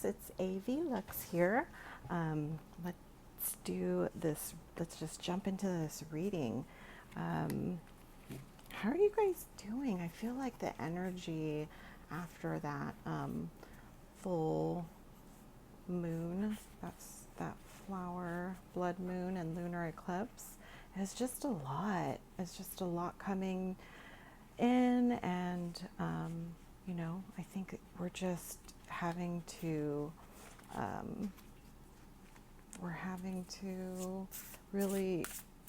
guys, it's AV Lux here. Let's do this. Let's just jump into this reading. How are you guys doing? I feel like the energy after that full moon, that's that flower, blood moon, and lunar eclipse, is just a lot. It's just a lot coming in, and I think we're just having to really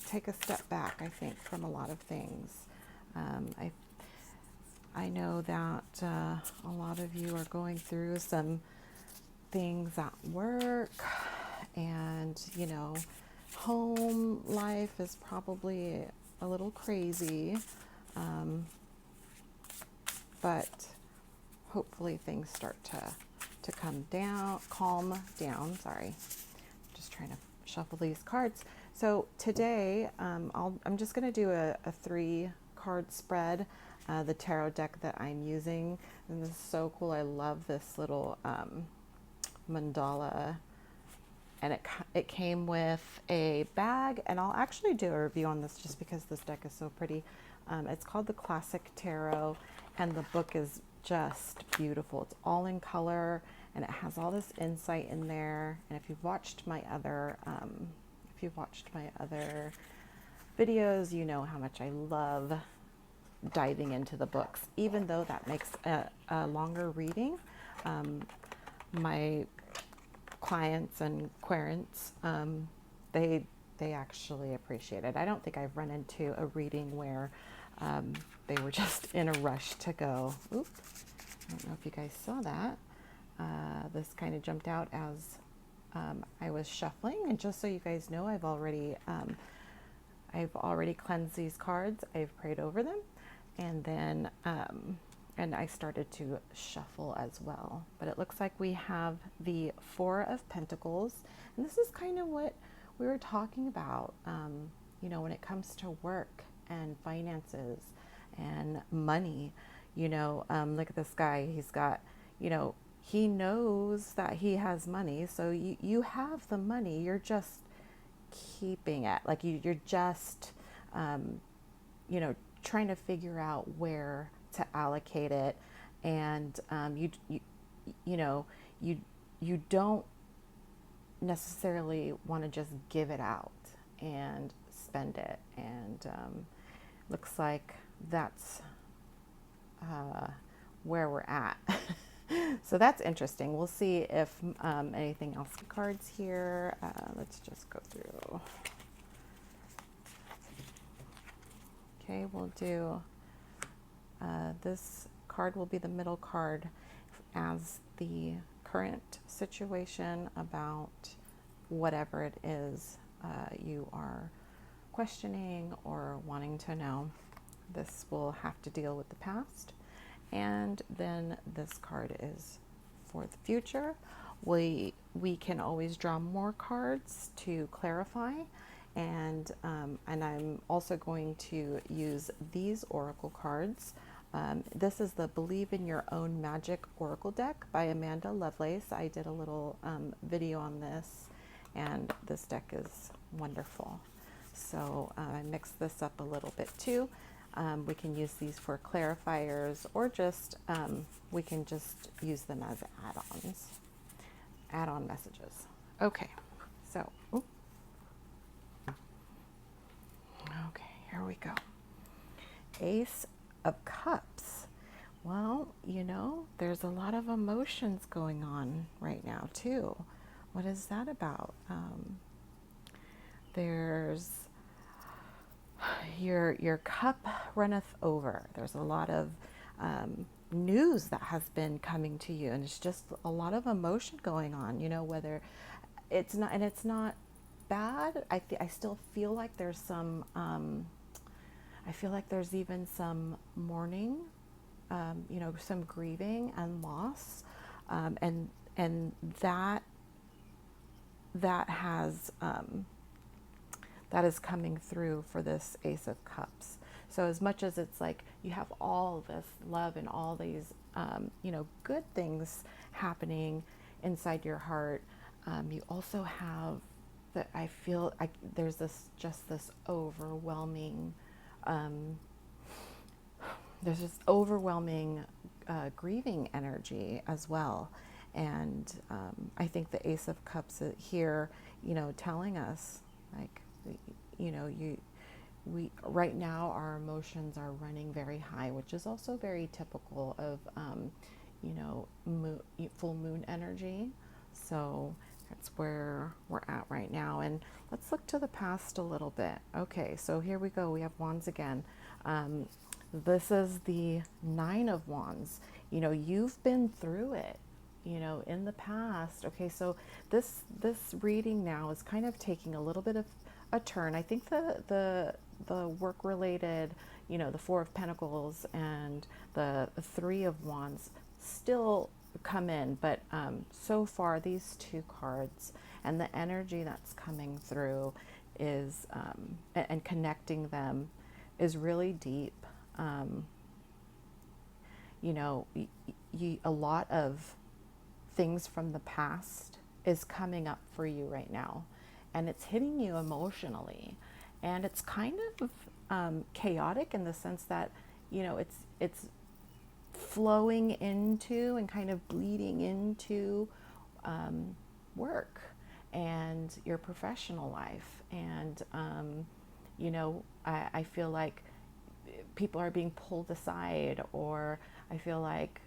take a step back, I think, from a lot of things. I know that a lot of you are going through some things at work, and home life is probably a little crazy, but hopefully things start to calm down. Sorry, just trying to shuffle these cards. So today, I'm just going to do a 3-card spread. The tarot deck that I'm using, and this is so cool. I love this little mandala, and it came with a bag, and I'll actually do a review on this just because this deck is so pretty. It's called the Classic Tarot, and the book is just beautiful. It's all in color, and it has all this insight in there. And if you've watched my other videos, you know how much I love diving into the books, even though that makes a longer reading. My clients and querents, they actually appreciate it. I don't think I've run into a reading where they were just in a rush to go. Oop, I don't know if you guys saw that. This kind of jumped out as I was shuffling, and just so you guys know, I've already cleansed these cards. I've prayed over them, and then and I started to shuffle as well. But it looks like we have the 4 of Pentacles, and this is kind of what we were talking about, when it comes to work and finances and money. Look at this guy. He's got, he knows that he has money, so you have the money. You're just keeping it. Like you're just, trying to figure out where to allocate it, and you don't necessarily want to just give it out and spend it, and looks like that's where we're at. So that's interesting. We'll see if anything else cards here. Let's just go through. Okay, we'll do this card will be the middle card as the current situation about whatever it is you are questioning or wanting to know. This will have to deal with the past. And then this card is for the future. We can always draw more cards to clarify. And I'm also going to use these oracle cards. This is the Believe in Your Own Magic Oracle deck by Amanda Lovelace. I did a little video on this, and this deck is wonderful. So I mixed this up a little bit too. We can use these for clarifiers, or just we can just use them as add-on messages. Okay, so okay, here we go. Ace of Cups. Well, there's a lot of emotions going on right now too. What is that about? There's your cup runneth over. There's a lot of news that has been coming to you, and it's just a lot of emotion going on. Whether it's not bad. I still feel like there's some. I feel like there's even some mourning, some grieving and loss, and that has. That is coming through for this Ace of Cups. So as much as it's like you have all this love and all these, good things happening, inside your heart. You also have that I feel there's this overwhelming, um, grieving energy as well. And I think the Ace of Cups here, telling us like, we right now our emotions are running very high, which is also very typical of, full moon energy. So that's where we're at right now. And let's look to the past a little bit. Okay, so here we go. We have Wands again. This is the Nine of Wands. You've been through it, in the past. Okay, so this reading now is kind of taking a little bit of a turn. I think the work related, the Four of Pentacles and the Three of Wands still come in, but so far these two cards and the energy that's coming through is and connecting them is really deep. A lot of things from the past is coming up for you right now, and it's hitting you emotionally, and it's kind of chaotic in the sense that it's flowing into and kind of bleeding into work and your professional life. And I feel like people are being pulled aside, or I feel like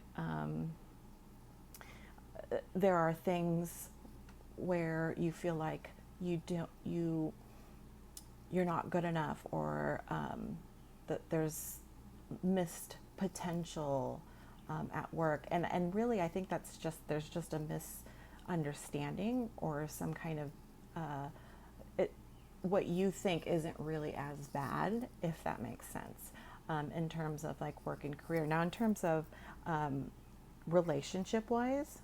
there are things where you feel like you're not good enough, or that there's missed potential at work, and really I think there's just a misunderstanding, or some kind of what you think isn't really as bad, if that makes sense, in terms of like work and career. Now, in terms of relationship wise,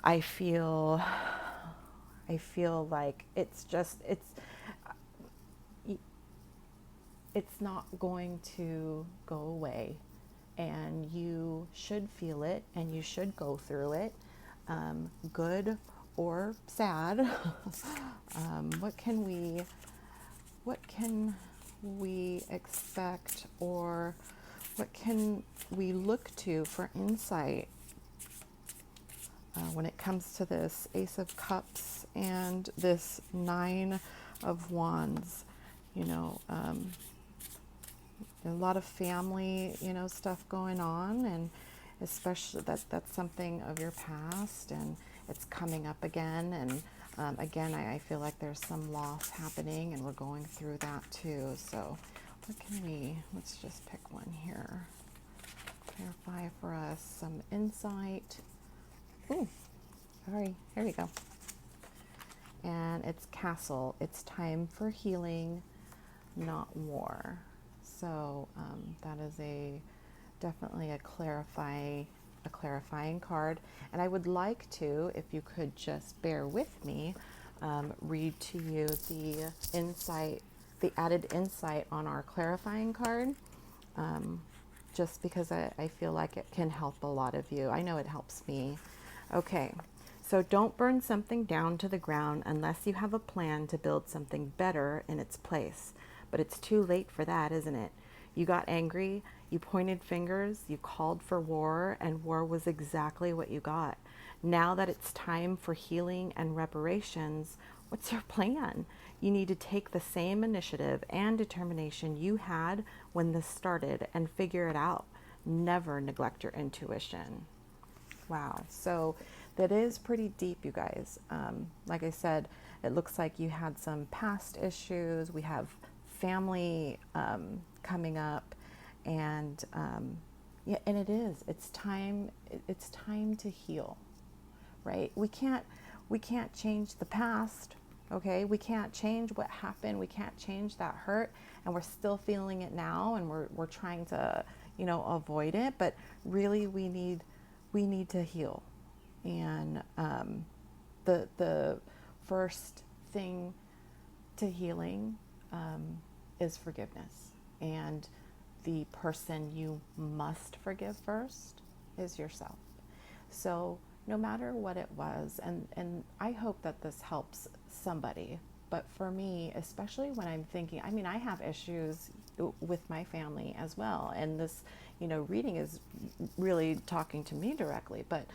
I feel like it's not going to go away, and you should feel it, and you should go through it, good or sad. What can we expect, or what can we look to for insight when it comes to this Ace of Cups and this Nine of Wands? A lot of family, stuff going on, and especially that's something of your past, and it's coming up again. And again, I feel like there's some loss happening, and we're going through that too. So let's just pick one here. Clarify for us some insight. Ooh, sorry, here we go. And it's Castle. It's time for healing, not war. So that is definitely a clarifying card. And I would like to, if you could just bear with me, read to you the added insight on our clarifying card, just because I feel like it can help a lot of you. I know it helps me. Okay, so don't burn something down to the ground unless you have a plan to build something better in its place. But it's too late for that, isn't it? You got angry, you pointed fingers, you called for war, and war was exactly what you got. Now that it's time for healing and reparations, what's your plan? You need to take the same initiative and determination you had when this started and figure it out. Never neglect your intuition. Wow, so that is pretty deep, you guys. Like I said, it looks like you had some past issues. We have family coming up, and yeah, and it's time to heal, right? We can't change the past, okay? We can't change what happened. We can't change that hurt, and we're still feeling it now, and we're trying to avoid it, but really we need to heal. And the first thing to healing is forgiveness. And the person you must forgive first is yourself. So no matter what it was, and I hope that this helps somebody, but for me, especially when I'm thinking, I mean, I have issues with my family as well, and this, reading is really talking to me directly, but,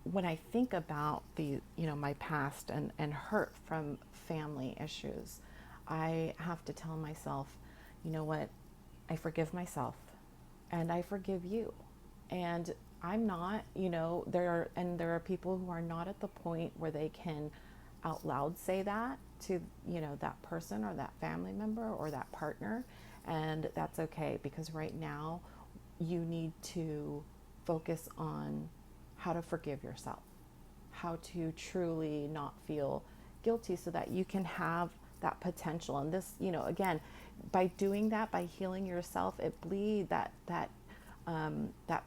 when I think about my past and hurt from family issues, I have to tell myself, you know what, I forgive myself and I forgive you. And I'm not, there are people who are not at the point where they can out loud say that to, that person or that family member or that partner. And that's okay, because right now you need to focus on how to forgive yourself, how to truly not feel guilty so that you can have that potential. And this, again, by doing that, by healing yourself, it bleeds that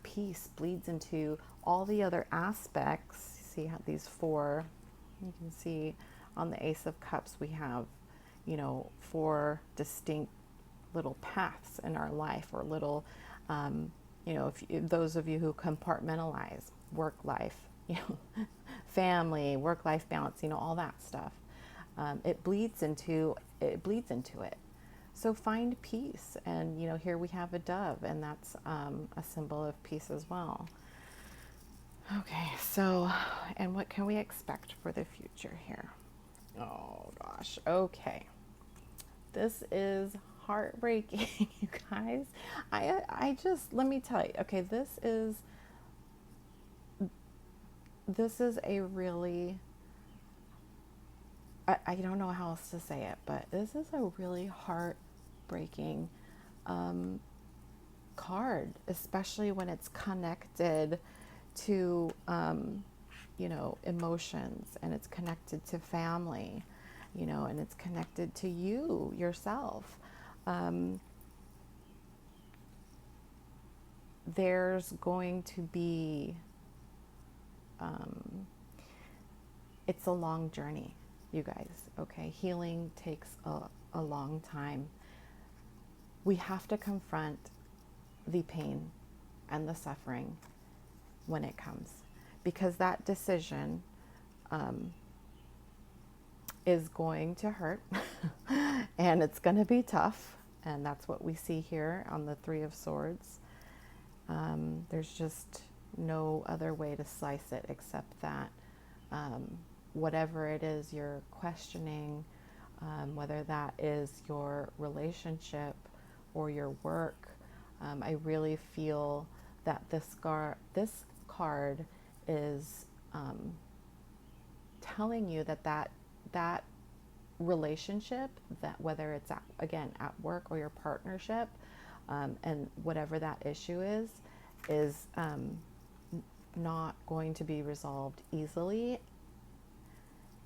peace bleeds into all the other aspects. See how these four, you can see on the Ace of Cups, we have, four distinct little paths in our life, or little, if those of you who compartmentalize work life, family, work-life balance, all that stuff, it bleeds into it. So find peace, and here we have a dove, and that's a symbol of peace as well. Okay, so, and what can we expect for the future here? Oh gosh, okay. This is heartbreaking, you guys. I just, let me tell you, okay, this is a really, I don't know how else to say it, but this is a really heartbreaking card, especially when it's connected to, emotions, and it's connected to family, and it's connected to you, yourself. There's going to be, it's a long journey, you guys, okay? Healing takes a long time. We have to confront the pain and the suffering when it comes, because that decision is going to hurt and it's going to be tough, and that's what we see here on the Three of Swords. There's just no other way to slice it except that whatever it is you're questioning, whether that is your relationship or your work, I really feel that this card is telling you that relationship, that whether it's at work or your partnership, and whatever that issue is not going to be resolved easily,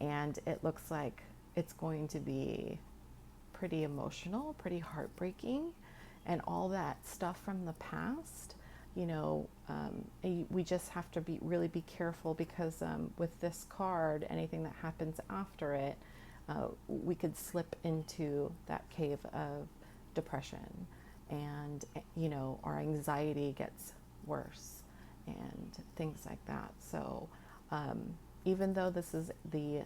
and it looks like it's going to be pretty emotional, pretty heartbreaking, and all that stuff from the past. We just have to really be careful, because with this card, anything that happens after it, we could slip into that cave of depression, and our anxiety gets worse and things like that. So even though this is the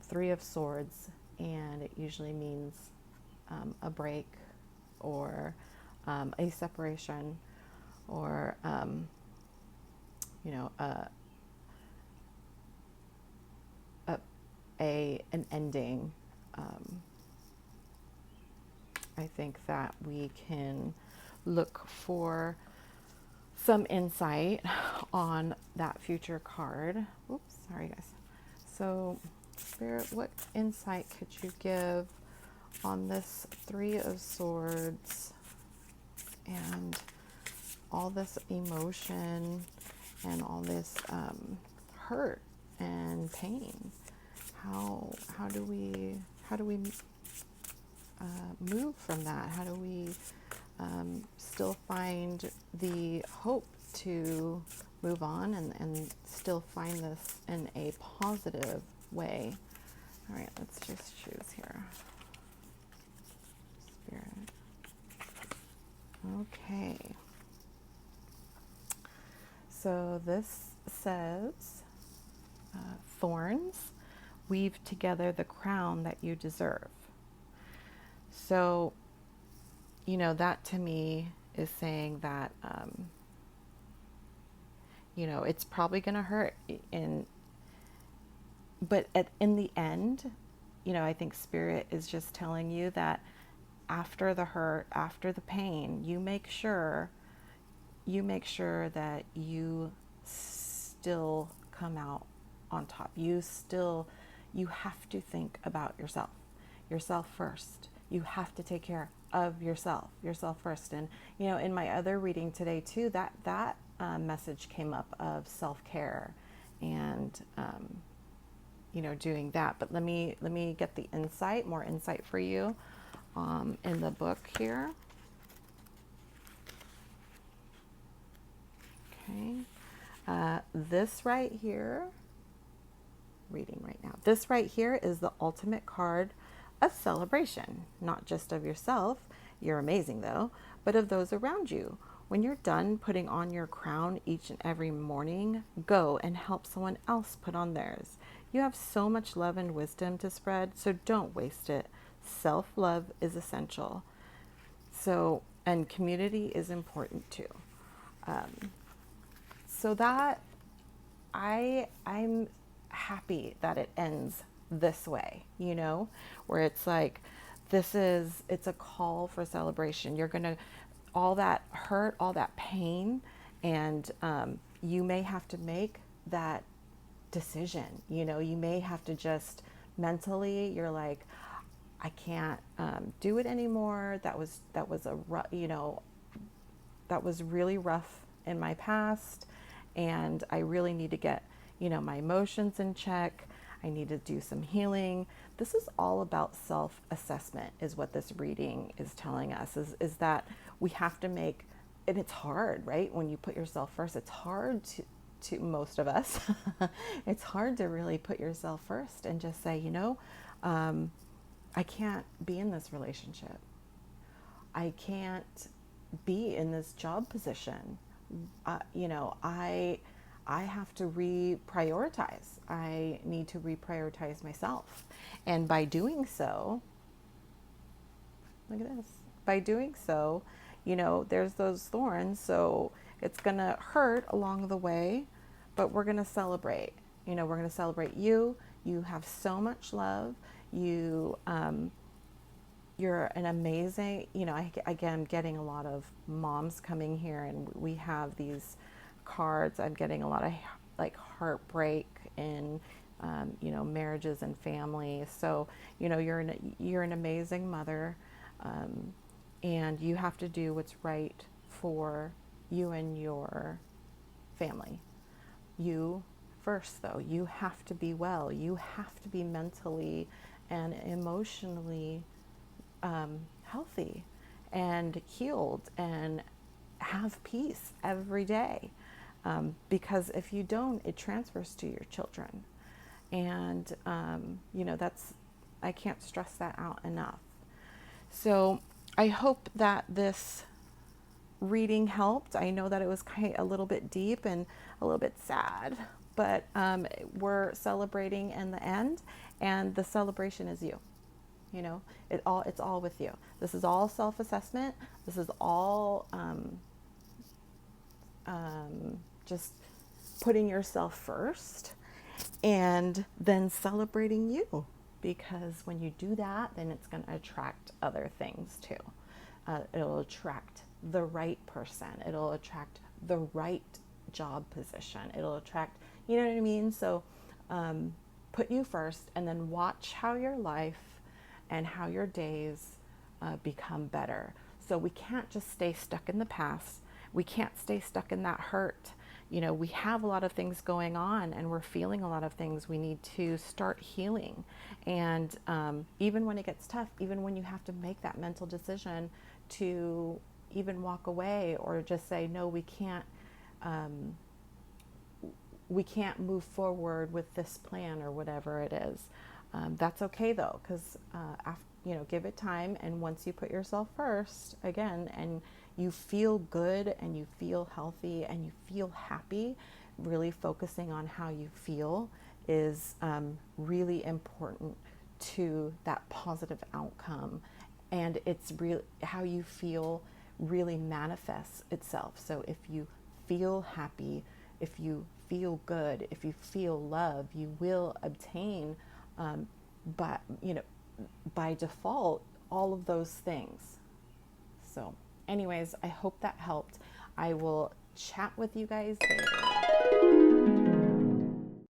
Three of Swords, and it usually means a break, or a separation, or an ending, I think that we can look for some insight on that future card. Oops, sorry guys. So, Spirit, what insight could you give on this Three of Swords and all this emotion and all this hurt and pain? How do we move from that? How do we still find the hope to move on and still find this in a positive way? All right, let's just choose here. Spirit. Okay. So this says, thorns weave together the crown that you deserve. So, that to me is saying that, it's probably going to hurt but in the end, I think Spirit is just telling you that after the hurt, after the pain, you make sure that you still come out on top. You have to think about yourself first. You have to take care of yourself first. And, in my other reading today too, that message came up of self-care and, doing that. But let me get the more insight for you, in the book here. Okay. This right here, reading right now, this right here is the ultimate card of celebration, not just of yourself. You're amazing though, but of those around you. When you're done putting on your crown each and every morning, go and help someone else put on theirs. You have so much love and wisdom to spread, so don't waste it. Self-love is essential. So, and community is important too. So that I'm happy that it ends this way, where it's like, it's a call for celebration. You're going to, all that hurt, all that pain, and you may have to make that decision. You may have to just mentally, you're like, I can't do it anymore. That was that was really rough in my past, and I really need to get, my emotions in check. I need to do some healing. This is all about self-assessment, is what this reading is telling us, is that we have to make, and it's hard, right? When you put yourself first, it's hard to most of us, it's hard to really put yourself first and just say, I can't be in this relationship. I can't be in this job position. I have to reprioritize. I need to reprioritize myself. And by doing so, look at this. By doing so, there's those thorns. So it's going to hurt along the way, but we're going to celebrate. We're going to celebrate you. You have so much love. You're an amazing, I'm getting a lot of moms coming here, and we have these cards. I'm getting a lot of like heartbreak in, marriages and family. So, you're an amazing mother, and you have to do what's right for you and your family. You first, though. You have to be well. You have to be mentally and emotionally healthy and healed and have peace every day. Because if you don't, it transfers to your children. And, I can't stress that out enough. So I hope that this reading helped. I know that it was a little bit deep and a little bit sad, but we're celebrating in the end, and the celebration is you. It's all with you. This is all self-assessment. This is all just putting yourself first, and then celebrating you. Because when you do that, then it's going to attract other things too. It'll attract the right person. It'll attract the right job position. It'll attract, you know what I mean? So put you first, and then watch how your life and how your days become better. So we can't just stay stuck in the past. We can't stay stuck in that hurt. We have a lot of things going on, and we're feeling a lot of things. We need to start healing. And even when it gets tough, even when you have to make that mental decision to even walk away, or just say, no, we can't move forward with this plan or whatever it is. That's okay though, because give it time. And once you put yourself first again, and you feel good and you feel healthy and you feel happy, really focusing on how you feel is really important to that positive outcome. And it's really how you feel really manifests itself. So if you feel happy, if you feel good, if you feel love, you will obtain, by by default, all of those things. So anyways, I hope that helped. I will chat with you guys later.